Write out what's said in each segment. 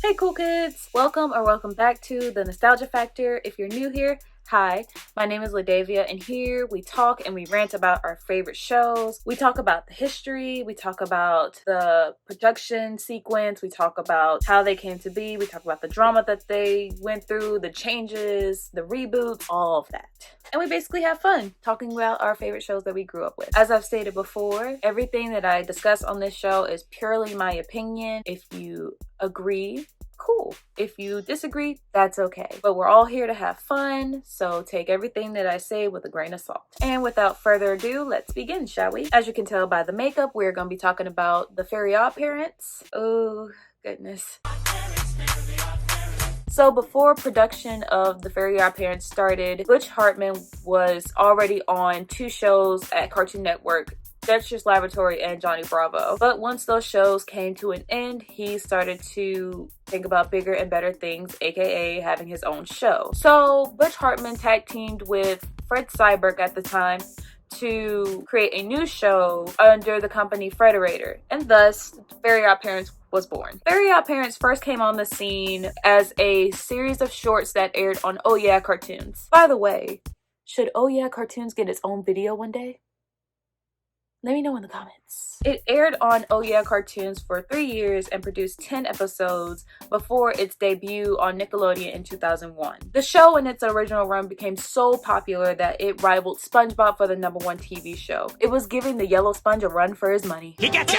Hey cool kids! Welcome or welcome back to The Nostalgia Factor. If you're new here, hi, my name is Ladavia, and here we talk and we rant about our favorite shows. We talk about the history, we talk about the production sequence, we talk about how they came to be, we talk about the drama that they went through, the changes, the reboots, all of that. And we basically have fun talking about our favorite shows that we grew up with. As I've stated before, everything that I discuss on this show is purely my opinion. If you agree, cool. If you disagree, that's okay. But we're all here to have fun, so take everything that I say with a grain of salt. And without further ado, let's begin, shall we? As you can tell by the makeup, we're going to be talking about the Fairly Oddparents. Oh, goodness. So before production of the Fairly Oddparents started, Butch Hartman was already on two shows at Cartoon Network, Dexter's Laboratory and Johnny Bravo. But once those shows came to an end, he started to think about bigger and better things, aka having his own show. So Butch Hartman tag teamed with Fred Cyberg at the time to create a new show under the company Frederator, and thus Fairly Oddparents was born. Fairly Oddparents first came on the scene as a series of shorts that aired on Oh Yeah Cartoons. By the way, should Oh Yeah Cartoons get its own video one day? Let me know in the comments. It aired on Oh Yeah Cartoons for 3 years and produced 10 episodes before its debut on Nickelodeon in 2001. The show in its original run became so popular that it rivaled SpongeBob for the #1 TV show. It was giving the yellow sponge a run for his money. He gotcha!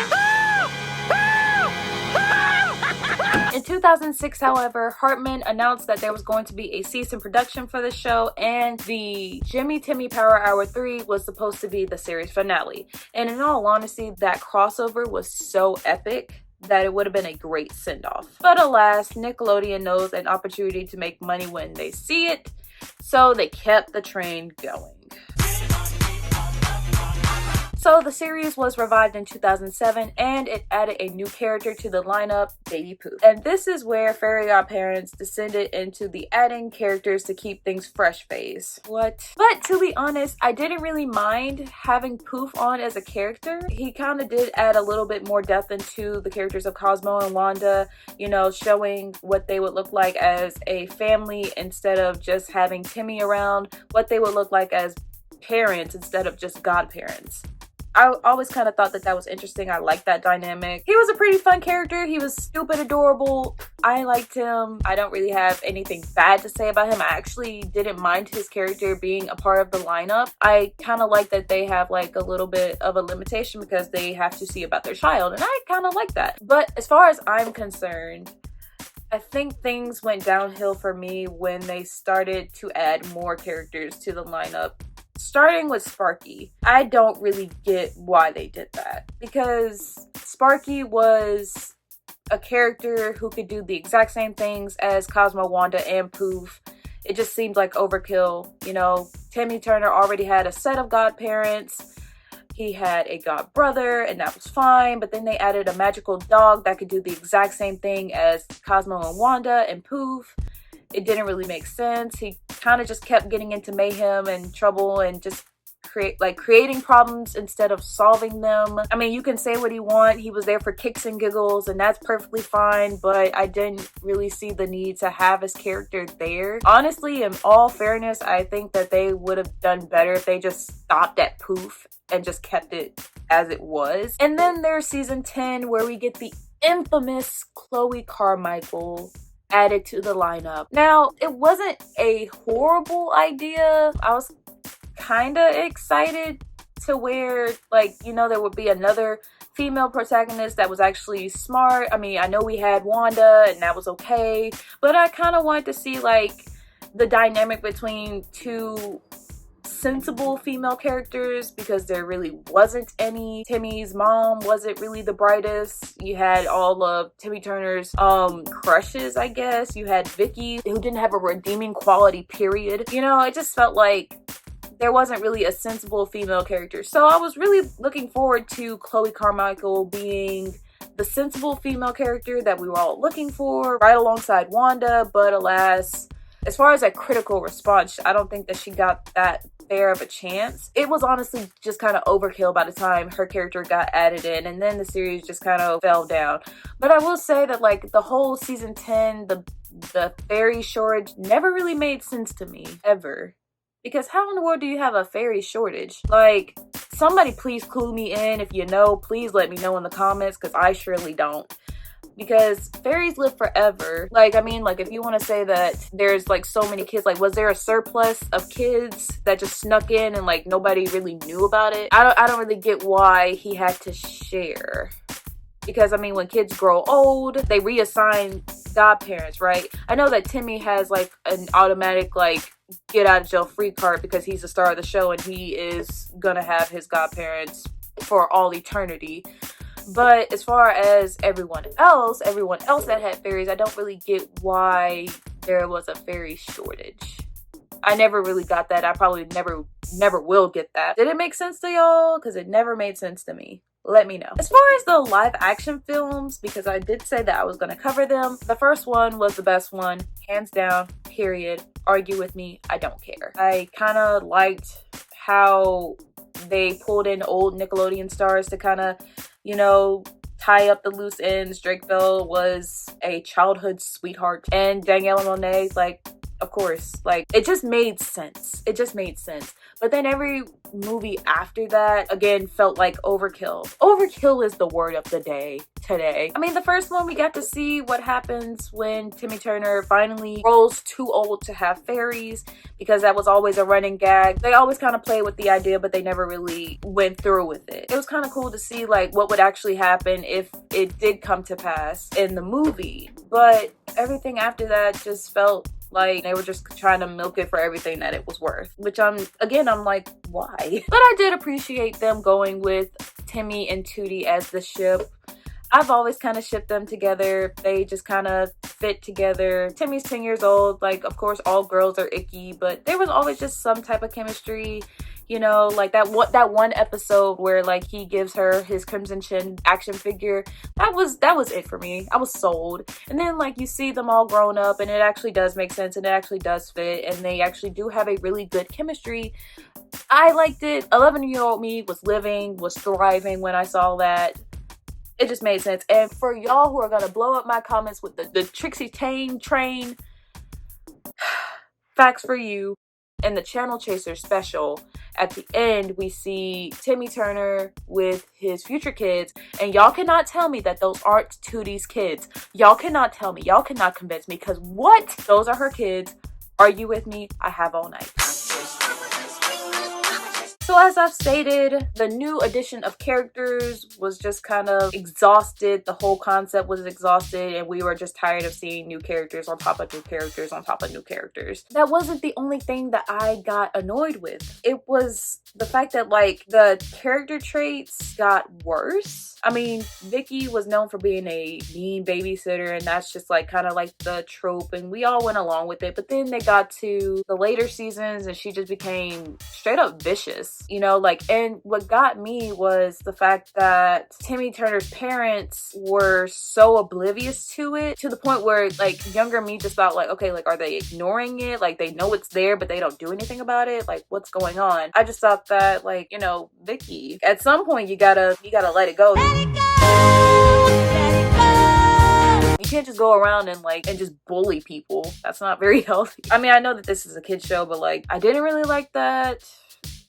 In 2006, however, Hartman announced that there was going to be a cease in production for the show, and the Jimmy Timmy Power Hour 3 was supposed to be the series finale. And in all honesty, that crossover was so epic that it would have been a great send-off. But alas, Nickelodeon knows an opportunity to make money when they see it, so they kept the train going. So the series was revived in 2007, and it added a new character to the lineup, Baby Poof. And this is where Fairly Oddparents descended into the adding characters to keep things fresh phase. What? But to be honest, I didn't really mind having Poof on as a character. He kind of did add a little bit more depth into the characters of Cosmo and Wanda, you know, showing what they would look like as a family instead of just having Timmy around, what they would look like as parents instead of just godparents. I always kind of thought that that was interesting. I liked that dynamic. He was a pretty fun character. He was stupid adorable. I liked him. I don't really have anything bad to say about him. I actually didn't mind his character being a part of the lineup. I kind of like that they have like a little bit of a limitation because they have to see about their child, and I kind of like that. But as far as I'm concerned, I think things went downhill for me when they started to add more characters to the lineup. Starting with Sparky. I don't really get why they did that, because Sparky was a character who could do the exact same things as Cosmo, Wanda, and Poof. It just seemed like overkill. You know, Timmy Turner already had a set of godparents. He had a god brother, and that was fine, but then they added a magical dog that could do the exact same thing as Cosmo and Wanda and Poof. It didn't really make sense. He kind of just kept getting into mayhem and trouble and just creating problems instead of solving them. I mean, you can say what you want. He was there for kicks and giggles, and that's perfectly fine, but I didn't really see the need to have his character there. Honestly, in all fairness, I think that they would have done better if they just stopped at Poof and just kept it as it was. And then there's season 10, where we get the infamous Chloe Carmichael added to the lineup. Now, it wasn't a horrible idea. I was kind of excited to where, like, you know, there would be another female protagonist that was actually smart. I mean, I know we had Wanda, and that was okay, but I kind of wanted to see, like, the dynamic between two sensible female characters, because there really wasn't any. Timmy's mom wasn't really the brightest. You had all of Timmy Turner's crushes, I guess. You had Vicky, who didn't have a redeeming quality, period. You know, it just felt like there wasn't really a sensible female character. So I was really looking forward to Chloe Carmichael being the sensible female character that we were all looking for, right alongside Wanda. But alas, as far as a critical response, I don't think that she got that fair of a chance. It was honestly just kind of overkill by the time her character got added in, and then the series just kind of fell down. But I will say that like the whole season 10, the fairy shortage never really made sense to me, ever. Because how in the world do you have a fairy shortage? Like, somebody please clue me in. If you know, please let me know in the comments, because I surely don't. Because fairies live forever. Like, I mean, like, if you want to say that there's like so many kids, like, was there a surplus of kids that just snuck in and like nobody really knew about it? I don't really get why he had to share. Because I mean, when kids grow old, they reassign godparents, right? I know that Timmy has like an automatic like get out of jail free card because he's the star of the show and he is gonna have his godparents for all eternity. But as far as everyone else that had fairies, I don't really get why there was a fairy shortage. I never really got that. I probably never will get that. Did it make sense to y'all? Because it never made sense to me. Let me know. As far as the live action films, because I did say that I was going to cover them, the first one was the best one, hands down, period. Argue with me, I don't care. I kind of liked how they pulled in old Nickelodeon stars to kind of, you know, tie up the loose ends. Drake Bell was a childhood sweetheart, and Danielle Monáe, like, of course, like, it just made sense. It just made sense. But then every movie after that, again, felt like overkill. Overkill is the word of the day today. I mean, the first one, we got to see what happens when Timmy Turner finally grows too old to have fairies, because that was always a running gag. They always kind of played with the idea, but they never really went through with it. It was kind of cool to see, like, what would actually happen if it did come to pass in the movie. But everything after that just felt like they were just trying to milk it for everything that it was worth. Which I'm like, why? But I did appreciate them going with Timmy and Tootie as the ship. I've always kind of shipped them together. They just kind of fit together. Timmy's 10 years old. Like, of course, all girls are icky, but there was always just some type of chemistry. You know, like that one episode where like he gives her his Crimson Chin action figure. That was it for me. I was sold. And then like you see them all grown up and it actually does make sense and it actually does fit and they actually do have a really good chemistry. I liked it. 11-year-old me was thriving when I saw that. It just made sense. And for y'all who are gonna blow up my comments with the Trixie Tane train, facts for you. In the Channel Chaser special, at the end, we see Timmy Turner with his future kids, and y'all cannot tell me that those aren't Tootie's kids. Y'all cannot tell me. Y'all cannot convince me, because what? Those are her kids. Argue with me. I have all night. So as I've stated, the new addition of characters was just kind of exhausted. The whole concept was exhausted and we were just tired of seeing new characters on top of new characters on top of new characters. That wasn't the only thing that I got annoyed with. It was the fact that like the character traits got worse. I mean, Vicky was known for being a mean babysitter and that's just like kind of like the trope and we all went along with it. But then they got to the later seasons and she just became straight up vicious. You know, like, and what got me was the fact that Timmy Turner's parents were so oblivious to it, to the point where like younger me just thought like, okay, like are they ignoring it? Like they know it's there but they don't do anything about it? Like what's going on? I just thought that like, you know, Vicky, at some point you gotta let it go. Let it go! Let it go! You can't just go around and just bully people. That's not very healthy. I mean, I know that this is a kid's show, but like I didn't really like that.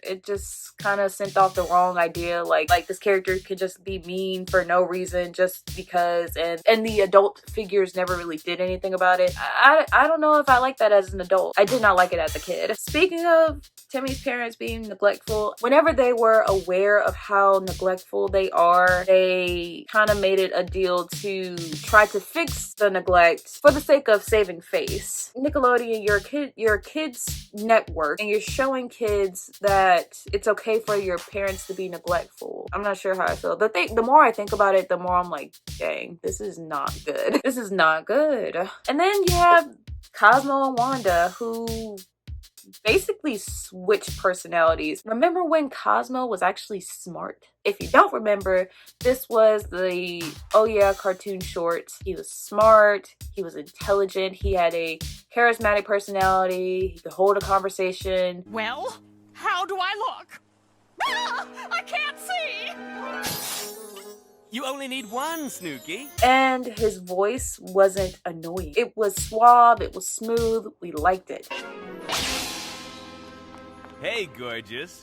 It just kind of sent off the wrong idea. Like this character could just be mean for no reason just because, and the adult figures never really did anything about it. I don't know if I like that as an adult. I did not like it as a kid. Speaking of Timmy's parents being neglectful, whenever they were aware of how neglectful they are, they kind of made it a deal to try to fix the neglect for the sake of saving face. Nickelodeon, you're a kid's network and you're showing kids that it's okay for your parents to be neglectful. I'm not sure how I feel. The more I think about it, the more I'm like, dang, this is not good. This is not good. And then you have Cosmo and Wanda, who basically switch personalities. Remember when Cosmo was actually smart? If you don't remember, this was the Oh Yeah cartoon shorts. He was smart, he was intelligent, he had a charismatic personality, he could hold a conversation. Well, How do I look? Ah, I can't see! You only need one, Snooky. And his voice wasn't annoying. It was suave, it was smooth, we liked it. Hey, gorgeous.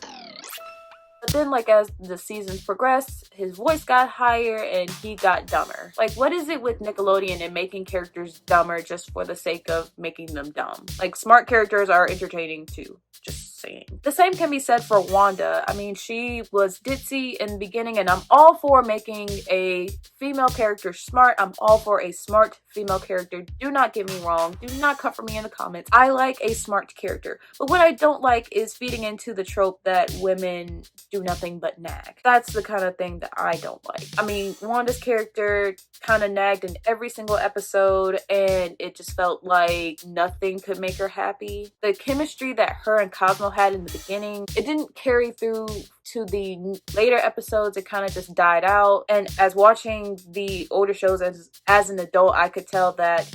But then, like, as the seasons progressed, his voice got higher and he got dumber. Like, what is it with Nickelodeon and making characters dumber just for the sake of making them dumb? Like, smart characters are entertaining too. Just saying. The same can be said for Wanda. I mean, she was ditzy in the beginning, and I'm all for making a female character smart. I'm all for a smart female character. Do not get me wrong. Do not come for me in the comments. I like a smart character. But what I don't like is feeding into the trope that women do nothing but nag. That's the kind of thing that I don't like. I mean, Wanda's character kind of nagged in every single episode, and it just felt like nothing could make her happy. The chemistry that her and Cosmo had in the beginning, it didn't carry through to the later episodes. It kind of just died out. And as watching the older shows as an adult, I could tell that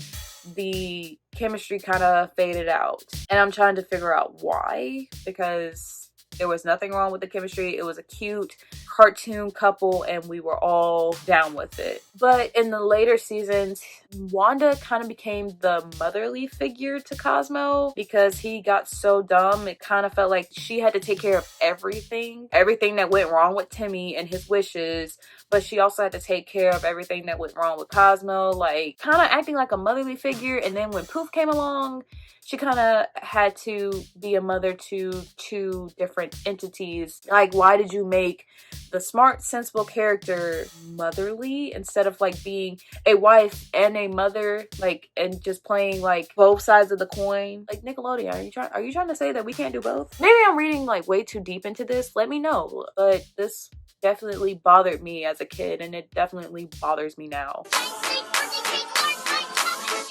the chemistry kind of faded out. And I'm trying to figure out why, because there was nothing wrong with the chemistry. It was a cute cartoon couple and we were all down with it. But in the later seasons, Wanda kind of became the motherly figure to Cosmo because he got so dumb. It kind of felt like she had to take care of everything that went wrong with Timmy and his wishes, but she also had to take care of everything that went wrong with Cosmo, like kind of acting like a motherly figure. And then when Poof came along, she kind of had to be a mother to two different entities. Like, why did you make the smart, sensible character motherly instead of like being a wife and a mother, like, and just playing like both sides of the coin? Like, Nickelodeon, are you trying to say that we can't do both? Maybe I'm reading like way too deep into this. Let me know. But this definitely bothered me as a kid, and it definitely bothers me now.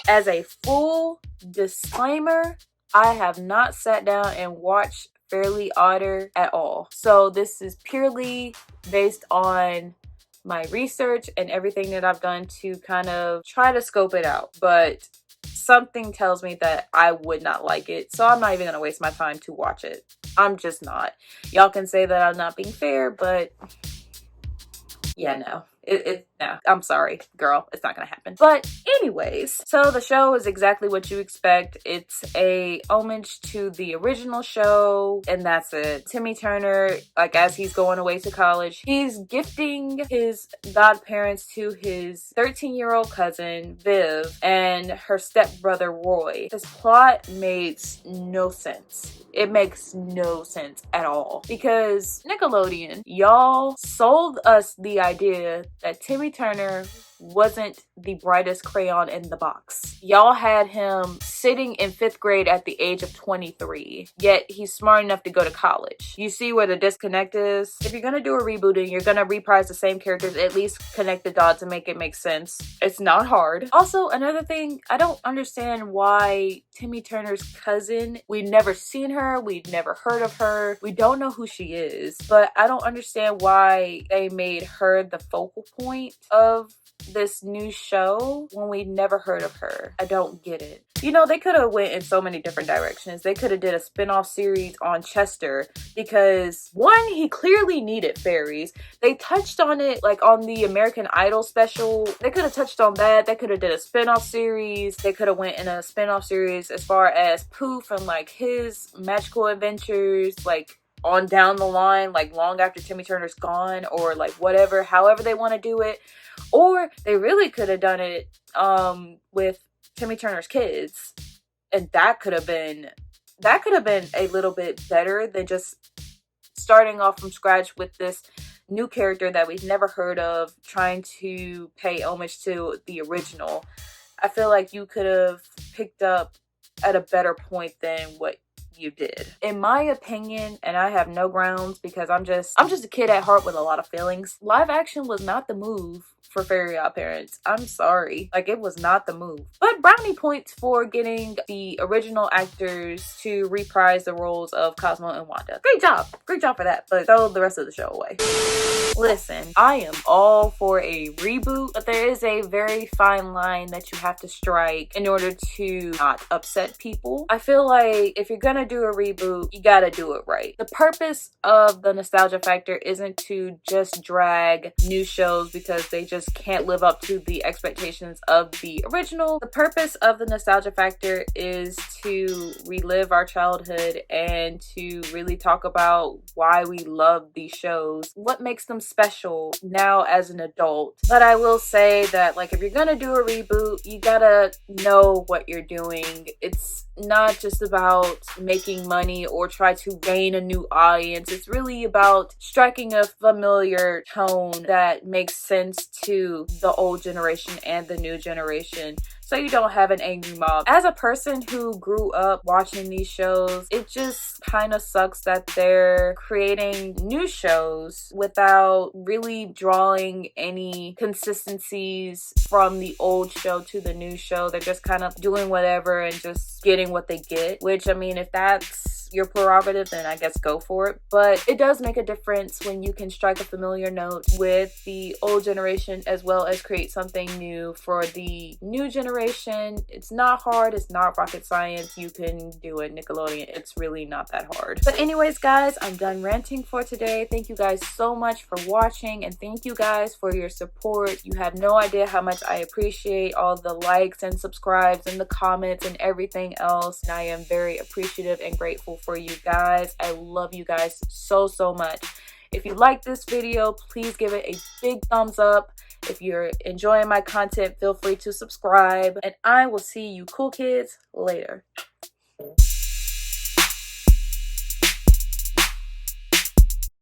As a full disclaimer, I have not sat down and watched Fairly Odder at all. So this is purely based on my research and everything that I've done to kind of try to scope it out. But something tells me that I would not like it. So I'm not even going to waste my time to watch it. I'm just not. Y'all can say that I'm not being fair, but yeah, no. No, I'm sorry, girl, it's not gonna happen. But anyways, so the show is exactly what you expect. It's a homage to the original show, and that's it. Timmy Turner, like, as he's going away to college, he's gifting his godparents to his 13-year-old cousin Viv and her stepbrother Roy. This plot makes no sense. It makes no sense at all, because Nickelodeon, y'all sold us the idea that Timmy Turner wasn't the brightest crayon in the box. Y'all had him sitting in 5th grade at the age of 23, yet he's smart enough to go to college. You see where the disconnect is? If you're gonna do a reboot and you're gonna reprise the same characters, at least connect the dots and make it make sense. It's not hard. Also, another thing, I don't understand why Timmy Turner's cousin, we've never seen her, we've never heard of her, we don't know who she is, but I don't understand why they made her the focal point of this new show when we never heard of her. I don't get it. You know, they could have went in so many different directions. They could have did a spin-off series on Chester because, one, he clearly needed fairies. They touched on it like on the American Idol special. They could have touched on that. They could have did a spin-off series. They could have went in a spin-off series as far as Poof and like his magical adventures, like on down the line, like long after Timmy Turner's gone, or like whatever, however they want to do it. Or they really could have done it with Timmy Turner's kids, and that could have been a little bit better than just starting off from scratch with this new character that we've never heard of, trying to pay homage to the original. I feel like you could have picked up at a better point than what you did. In my opinion, and I have no grounds because I'm just a kid at heart with a lot of feelings, live action was not the move for Fairly Oddparents. I'm sorry. Like, it was not the move. But brownie points for getting the original actors to reprise the roles of Cosmo and Wanda. Great job. Great job for that. But throw the rest of the show away. Listen, I am all for a reboot, but there is a very fine line that you have to strike in order to not upset people. I feel like if you're gonna do a reboot, you gotta do it right. The purpose of the nostalgia factor isn't to just drag new shows because they just can't live up to the expectations of the original. The purpose of the nostalgia factor is to relive our childhood and to really talk about why we love these shows, what makes them special now as an adult. But I will say that, like, if you're gonna do a reboot, you gotta know what you're doing. It's not just about making money or try to gain a new audience. It's really about striking a familiar tone that makes sense to the old generation and the new generation, so you don't have an angry mob. As a person who grew up watching these shows, it just kind of sucks that they're creating new shows without really drawing any consistencies from the old show to the new show. They're just kind of doing whatever and just getting what they get, which, I mean, if that's your prerogative, then I guess go for it. But it does make a difference when you can strike a familiar note with the old generation as well as create something new for the new generation. It's not hard, it's not rocket science. You can do it, Nickelodeon. It's really not that hard. But anyways, guys, I'm done ranting for today. Thank you guys so much for watching, and thank you guys for your support. You have no idea how much I appreciate all the likes and subscribes and the comments and everything else. And I am very appreciative and grateful for you guys. I love you guys so much. If you like this video, please give it a big thumbs up. If you're enjoying my content, feel free to subscribe, and I will see you cool kids later.